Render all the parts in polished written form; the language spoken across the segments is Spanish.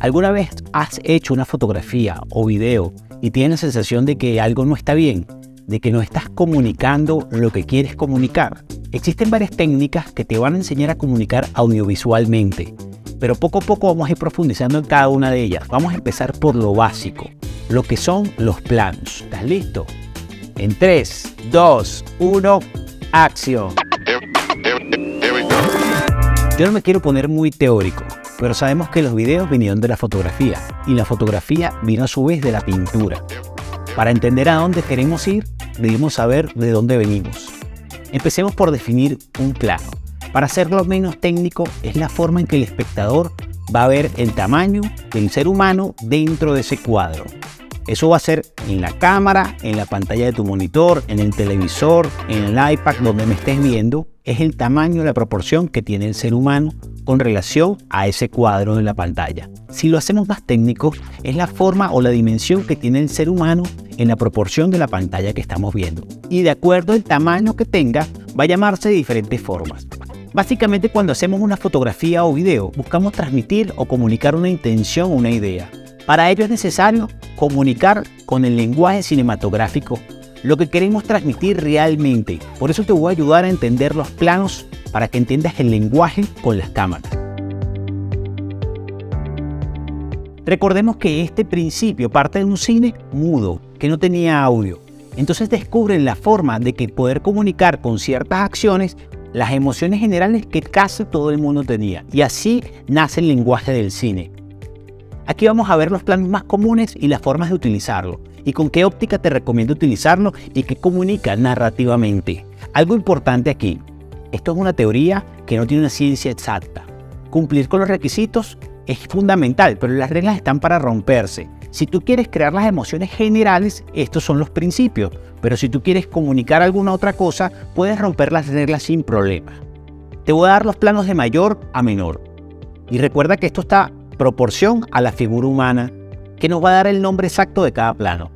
¿Alguna vez has hecho una fotografía o video y tienes la sensación de que algo no está bien, de que no estás comunicando lo que quieres comunicar? Existen varias técnicas que te van a enseñar a comunicar audiovisualmente, pero poco a poco vamos a ir profundizando en cada una de ellas. Vamos a empezar por lo básico, lo que son los planos. ¿Estás listo? En 3, 2, 1, acción. Yo no me quiero poner muy teórico, pero sabemos que los videos vinieron de la fotografía y la fotografía vino a su vez de la pintura. Para entender a dónde queremos ir, debemos saber de dónde venimos. Empecemos por definir un plano. Para hacerlo menos técnico, es la forma en que el espectador va a ver el tamaño del ser humano dentro de ese cuadro. Eso va a ser en la cámara, en la pantalla de tu monitor, en el televisor, en el iPad, donde me estés viendo. Es el tamaño, la proporción que tiene el ser humano con relación a ese cuadro de la pantalla. Si lo hacemos más técnico, es la forma o la dimensión que tiene el ser humano en la proporción de la pantalla que estamos viendo. Y de acuerdo al tamaño que tenga, va a llamarse de diferentes formas. Básicamente, cuando hacemos una fotografía o video, buscamos transmitir o comunicar una intención o una idea. Para ello es necesario comunicar con el lenguaje cinematográfico lo que queremos transmitir realmente. Por eso te voy a ayudar a entender los planos para que entiendas el lenguaje con las cámaras. Recordemos que este principio parte de un cine mudo, que no tenía audio. Entonces descubren la forma de que poder comunicar con ciertas acciones las emociones generales que casi todo el mundo tenía. Y así nace el lenguaje del cine. Aquí vamos a ver los planos más comunes y las formas de utilizarlo, y con qué óptica te recomiendo utilizarlo y qué comunica narrativamente. Algo importante aquí, esto es una teoría que no tiene una ciencia exacta. Cumplir con los requisitos es fundamental, pero las reglas están para romperse. Si tú quieres crear las emociones generales, estos son los principios, pero si tú quieres comunicar alguna otra cosa, puedes romper las reglas sin problema. Te voy a dar los planos de mayor a menor. Y recuerda que esto está proporción a la figura humana, que nos va a dar el nombre exacto de cada plano.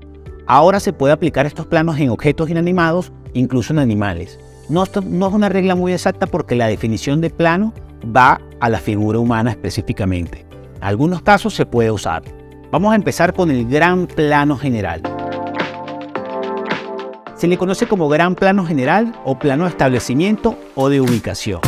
Ahora se puede aplicar estos planos en objetos inanimados, incluso en animales. No es una regla muy exacta porque la definición de plano va a la figura humana específicamente. En algunos casos se puede usar. Vamos a empezar con el gran plano general. Se le conoce como gran plano general o plano de establecimiento o de ubicación.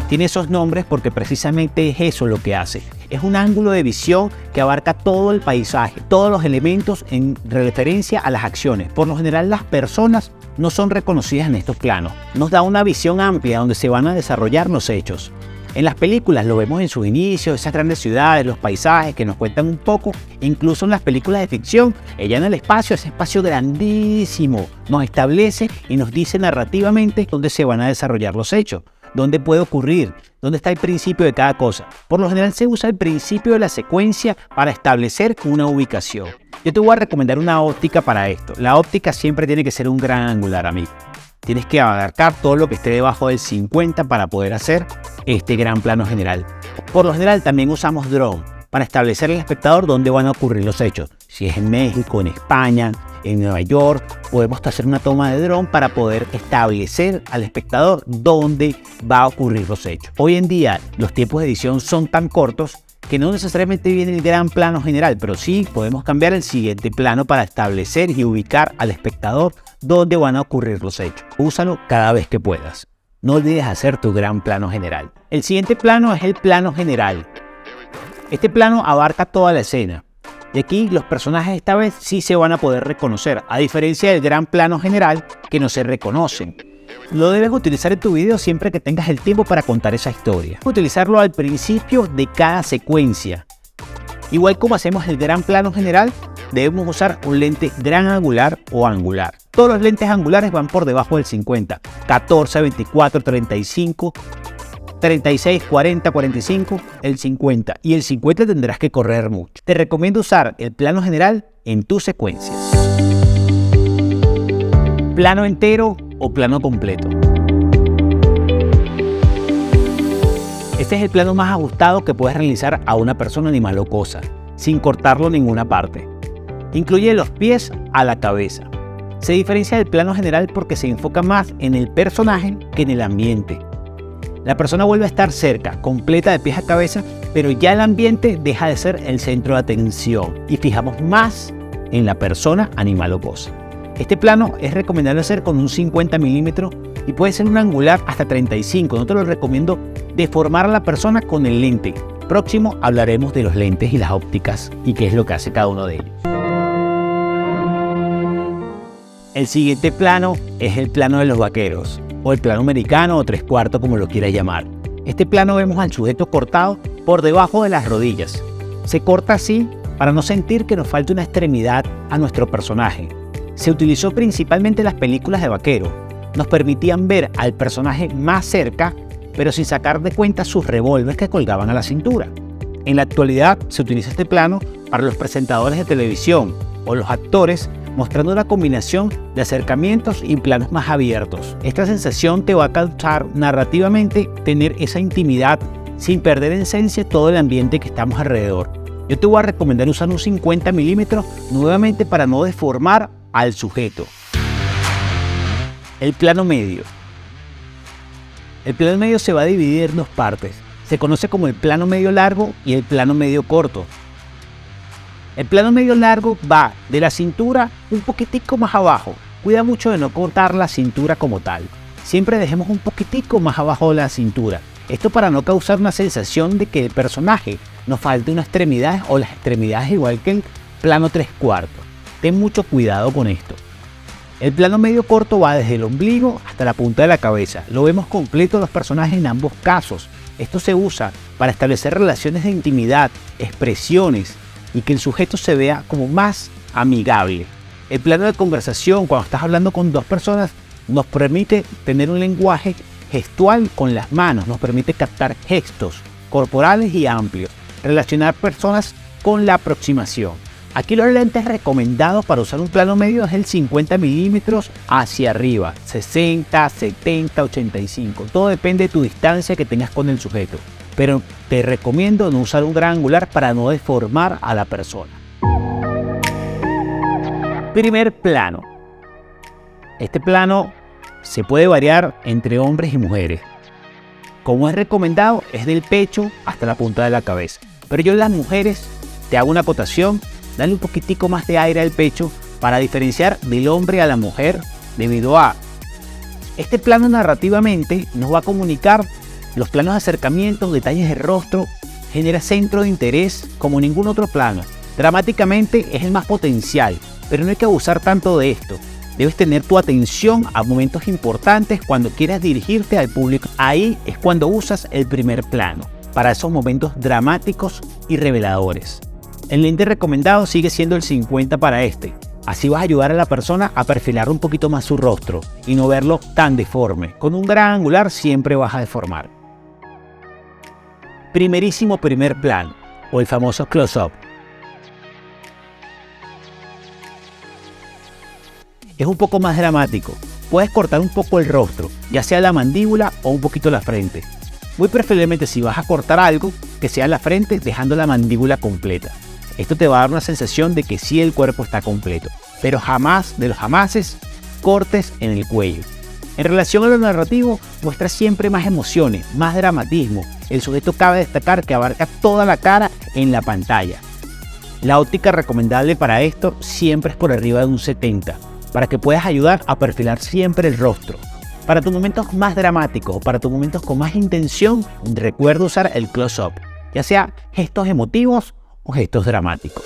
Tiene esos nombres porque precisamente es eso lo que hace. Es un ángulo de visión que abarca todo el paisaje, todos los elementos en referencia a las acciones. Por lo general, las personas no son reconocidas en estos planos. Nos da una visión amplia donde se van a desarrollar los hechos. En las películas lo vemos en sus inicios, esas grandes ciudades, los paisajes que nos cuentan un poco. Incluso en las películas de ficción, ella en el espacio, ese espacio grandísimo, nos establece y nos dice narrativamente dónde se van a desarrollar los hechos. ¿Dónde puede ocurrir? ¿Dónde está el principio de cada cosa? Por lo general se usa el principio de la secuencia para establecer una ubicación. Yo te voy a recomendar una óptica para esto. La óptica siempre tiene que ser un gran angular, amigo. Tienes que abarcar todo lo que esté debajo del 50 para poder hacer este gran plano general. Por lo general también usamos drone para establecer al espectador dónde van a ocurrir los hechos. Si es en México, en España, en Nueva York, podemos hacer una toma de dron para poder establecer al espectador dónde va a ocurrir los hechos. Hoy en día los tiempos de edición son tan cortos que no necesariamente viene el gran plano general, pero sí podemos cambiar el siguiente plano para establecer y ubicar al espectador dónde van a ocurrir los hechos. Úsalo cada vez que puedas. No olvides hacer tu gran plano general. El siguiente plano es el plano general. Este plano abarca toda la escena. Y aquí los personajes esta vez sí se van a poder reconocer, a diferencia del gran plano general que no se reconocen. Lo debes utilizar en tu video siempre que tengas el tiempo para contar esa historia. Utilizarlo al principio de cada secuencia. Igual como hacemos el gran plano general, debemos usar un lente gran angular o angular. Todos los lentes angulares van por debajo del 50, 14, 24, 35, 36, 40, 45, el 50. Y el 50 tendrás que correr mucho. Te recomiendo usar el plano general en tus secuencias. Plano entero o plano completo. Este es el plano más ajustado que puedes realizar a una persona, animal o cosa, sin cortarlo en ninguna parte. Incluye los pies a la cabeza. Se diferencia del plano general porque se enfoca más en el personaje que en el ambiente. La persona vuelve a estar cerca, completa de pies a cabeza, pero ya el ambiente deja de ser el centro de atención y fijamos más en la persona, animal o cosa. Este plano es recomendable hacer con un 50 milímetros y puede ser un angular hasta 35. No te lo recomiendo deformar a la persona con el lente. Próximo hablaremos de los lentes y las ópticas y qué es lo que hace cada uno de ellos. El siguiente plano es el plano de los vaqueros, o el plano americano o 3/4 como lo quieras llamar. Este plano vemos al sujeto cortado por debajo de las rodillas. Se corta así para no sentir que nos falta una extremidad a nuestro personaje. Se utilizó principalmente en las películas de vaqueros. Nos permitían ver al personaje más cerca, pero sin sacar de cuenta sus revólveres que colgaban a la cintura. En la actualidad se utiliza este plano para los presentadores de televisión o los actores, mostrando una combinación de acercamientos y planos más abiertos. Esta sensación te va a causar narrativamente tener esa intimidad sin perder en esencia todo el ambiente que estamos alrededor. Yo te voy a recomendar usar un 50 milímetros nuevamente para no deformar al sujeto. El plano medio. El plano medio se va a dividir en dos partes. Se conoce como el plano medio largo y el plano medio corto. El plano medio largo va de la cintura un poquitico más abajo. Cuida mucho de no cortar la cintura como tal. Siempre dejemos un poquitico más abajo de la cintura. Esto para no causar una sensación de que el personaje nos falte una extremidad o las extremidades igual que el plano 3/4. Ten mucho cuidado con esto. El plano medio corto va desde el ombligo hasta la punta de la cabeza. Lo vemos completo los personajes en ambos casos. Esto se usa para establecer relaciones de intimidad, expresiones y que el sujeto se vea como más amigable. El plano de conversación, cuando estás hablando con dos personas, nos permite tener un lenguaje gestual con las manos, nos permite captar gestos corporales y amplios, relacionar personas con la aproximación. Aquí los lentes recomendados para usar un plano medio es el 50 milímetros hacia arriba, 60, 70, 85. Todo depende de tu distancia que tengas con el sujeto. Pero te recomiendo no usar un gran angular para no deformar a la persona. Primer plano. Este plano se puede variar entre hombres y mujeres. Como es recomendado, es del pecho hasta la punta de la cabeza. Pero yo en las mujeres te hago una acotación. Dale un poquitico más de aire al pecho para diferenciar del hombre a la mujer debido a este plano narrativamente nos va a comunicar los planos de acercamiento, detalles de rostro, genera centro de interés como ningún otro plano. Dramáticamente es el más potencial, pero no hay que abusar tanto de esto. Debes tener tu atención a momentos importantes cuando quieras dirigirte al público. Ahí es cuando usas el primer plano, para esos momentos dramáticos y reveladores. El lente recomendado sigue siendo el 50 para este. Así vas a ayudar a la persona a perfilar un poquito más su rostro y no verlo tan deforme. Con un gran angular siempre vas a deformar. Primerísimo primer plano, o el famoso close-up. Es un poco más dramático. Puedes cortar un poco el rostro, ya sea la mandíbula o un poquito la frente. Muy preferiblemente si vas a cortar algo, que sea la frente dejando la mandíbula completa. Esto te va a dar una sensación de que sí el cuerpo está completo, pero jamás de los jamases cortes en el cuello. En relación a lo narrativo, muestra siempre más emociones, más dramatismo. El sujeto cabe destacar que abarca toda la cara en la pantalla. La óptica recomendable para esto siempre es por arriba de un 70, para que puedas ayudar a perfilar siempre el rostro. Para tus momentos más dramáticos o para tus momentos con más intención, recuerda usar el close-up, ya sea gestos emotivos o gestos dramáticos.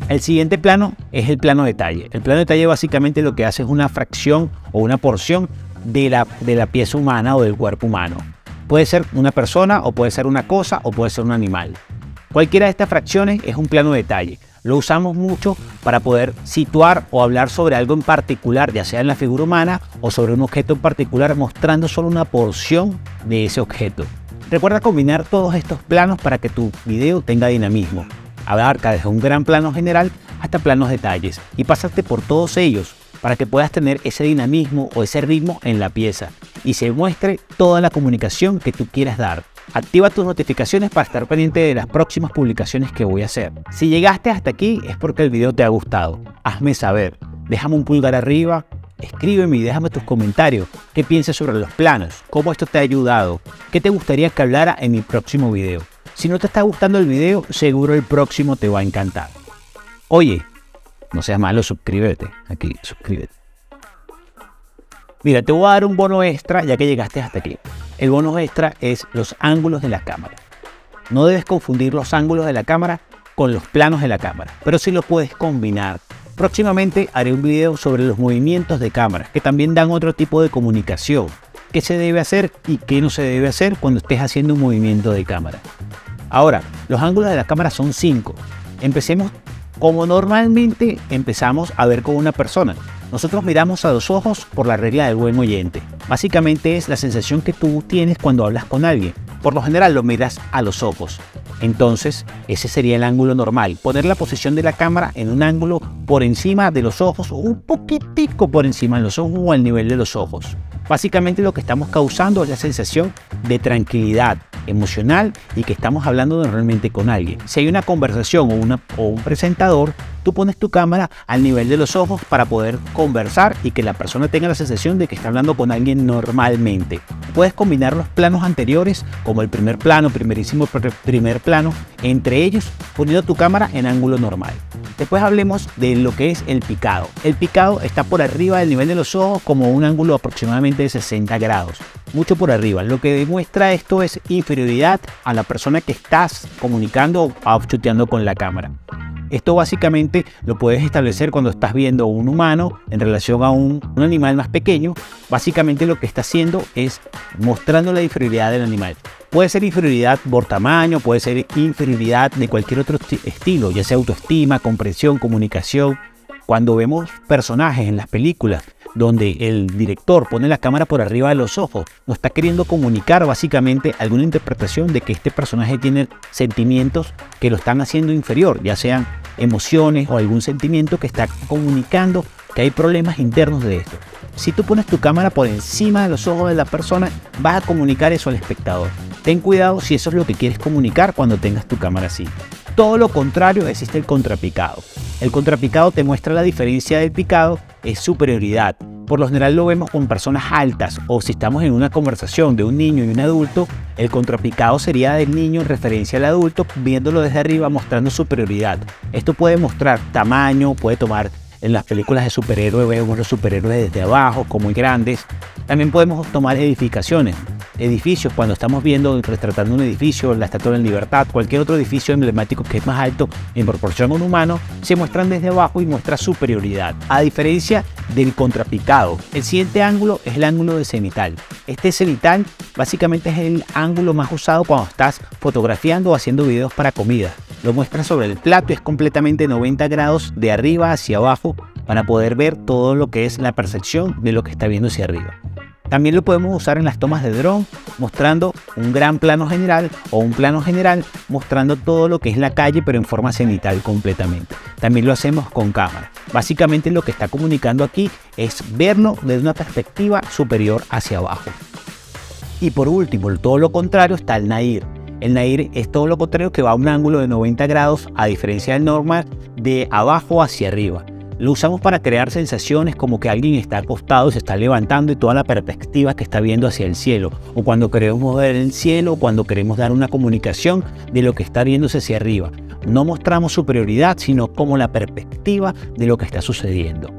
El siguiente plano es el plano detalle. El plano detalle básicamente lo que hace es una fracción o una porción de la pieza humana o del cuerpo humano. Puede ser una persona o puede ser una cosa o puede ser un animal. Cualquiera de estas fracciones es un plano detalle. Lo usamos mucho para poder situar o hablar sobre algo en particular, ya sea en la figura humana o sobre un objeto en particular, mostrando solo una porción de ese objeto. Recuerda combinar todos estos planos para que tu video tenga dinamismo. Abarca desde un gran plano general hasta planos detalles y pásate por todos ellos para que puedas tener ese dinamismo o ese ritmo en la pieza y se muestre toda la comunicación que tú quieras dar. Activa tus notificaciones para estar pendiente de las próximas publicaciones que voy a hacer. Si llegaste hasta aquí es porque el video te ha gustado. Hazme saber. Déjame un pulgar arriba, Escríbeme y déjame tus comentarios. ¿Qué piensas sobre los planos? ¿Cómo esto te ha ayudado? ¿Qué te gustaría que hablara en mi próximo video? Si no te está gustando el video, seguro el próximo te va a encantar. Oye, no seas malo, suscríbete. Aquí, suscríbete. Mira, te voy a dar un bono extra ya que llegaste hasta aquí. El bono extra es los ángulos de la cámara. No debes confundir los ángulos de la cámara con los planos de la cámara, pero sí lo puedes combinar. Próximamente haré un video sobre los movimientos de cámara, que también dan otro tipo de comunicación. ¿Qué se debe hacer y qué no se debe hacer cuando estés haciendo un movimiento de cámara? Ahora, los ángulos de la cámara son 5. Empecemos como normalmente empezamos a ver con una persona. Nosotros miramos a los ojos por la regla del buen oyente. Básicamente es la sensación que tú tienes cuando hablas con alguien. Por lo general lo miras a los ojos. Entonces, ese sería el ángulo normal. Poner la posición de la cámara en un ángulo por encima de los ojos o un poquitico por encima de los ojos o al nivel de los ojos. Básicamente lo que estamos causando es la sensación de tranquilidad emocional y que estamos hablando realmente con alguien. Si hay una conversación o un presentador, tú pones tu cámara al nivel de los ojos para poder conversar y que la persona tenga la sensación de que está hablando con alguien normalmente. Puedes combinar los planos anteriores como el primer plano, primerísimo primer plano, entre ellos poniendo tu cámara en ángulo normal. Después hablemos de lo que es el picado. El picado está por arriba del nivel de los ojos como un ángulo aproximadamente de 60 grados. Mucho por arriba. Lo que demuestra esto es inferioridad a la persona que estás comunicando o chuteando con la cámara. Esto básicamente lo puedes establecer cuando estás viendo a un humano en relación a un animal más pequeño. Básicamente lo que está haciendo es mostrando la inferioridad del animal. Puede ser inferioridad por tamaño, puede ser inferioridad de cualquier otro estilo, ya sea autoestima, comprensión, comunicación. Cuando vemos personajes en las películas donde el director pone la cámara por arriba de los ojos, nos está queriendo comunicar básicamente alguna interpretación de que este personaje tiene sentimientos que lo están haciendo inferior, ya sean emociones o algún sentimiento que está comunicando que hay problemas internos de esto. Si tú pones tu cámara por encima de los ojos de la persona, vas a comunicar eso al espectador. Ten cuidado si eso es lo que quieres comunicar cuando tengas tu cámara así. Todo lo contrario, existe el contrapicado. El contrapicado te muestra la diferencia del picado, es superioridad. Por lo general lo vemos con personas altas o si estamos en una conversación de un niño y un adulto, el contrapicado sería del niño en referencia al adulto, viéndolo desde arriba mostrando superioridad. Esto puede mostrar tamaño, puede tomar en las películas de superhéroes, vemos los superhéroes desde abajo, como muy grandes. También podemos tomar edificaciones, edificios, cuando estamos viendo, retratando un edificio, la Estatua de la Libertad, cualquier otro edificio emblemático que es más alto en proporción a un humano, se muestran desde abajo y muestra superioridad, a diferencia del contrapicado. El siguiente ángulo es el ángulo de cenital. Este cenital básicamente es el ángulo más usado cuando estás fotografiando o haciendo videos para comida. Lo muestras sobre el plato y es completamente 90 grados de arriba hacia abajo para poder ver todo lo que es la percepción de lo que está viendo hacia arriba. También lo podemos usar en las tomas de dron, mostrando un gran plano general o un plano general, mostrando todo lo que es la calle, pero en forma cenital completamente. También lo hacemos con cámara. Básicamente lo que está comunicando aquí es verlo desde una perspectiva superior hacia abajo. Y por último, todo lo contrario está el nair. El nair es todo lo contrario, que va a un ángulo de 90 grados, a diferencia del normal, de abajo hacia arriba. Lo usamos para crear sensaciones como que alguien está acostado y se está levantando y toda la perspectiva que está viendo hacia el cielo. O cuando queremos ver el cielo, o cuando queremos dar una comunicación de lo que está viéndose hacia arriba. No mostramos superioridad, sino como la perspectiva de lo que está sucediendo.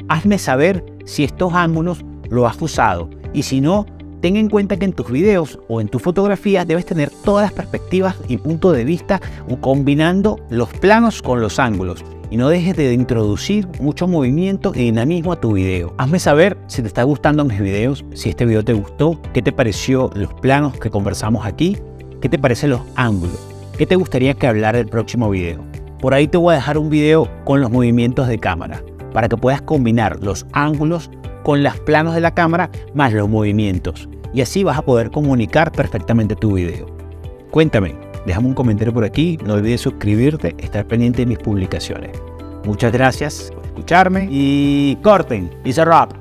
Hazme saber si estos ángulos lo has usado y si no, ten en cuenta que en tus videos o en tus fotografías debes tener todas las perspectivas y puntos de vista combinando los planos con los ángulos. Y no dejes de introducir mucho movimiento y dinamismo a tu video. Hazme saber si te está gustando mis videos, si este video te gustó, qué te pareció los planos que conversamos aquí, qué te parecen los ángulos, qué te gustaría que hablara el próximo video. Por ahí te voy a dejar un video con los movimientos de cámara para que puedas combinar los ángulos con los planos de la cámara más los movimientos. Y así vas a poder comunicar perfectamente tu video. Cuéntame. Déjame un comentario por aquí, no olvides suscribirte, estar pendiente de mis publicaciones. Muchas gracias por escucharme y corten, dice Rob.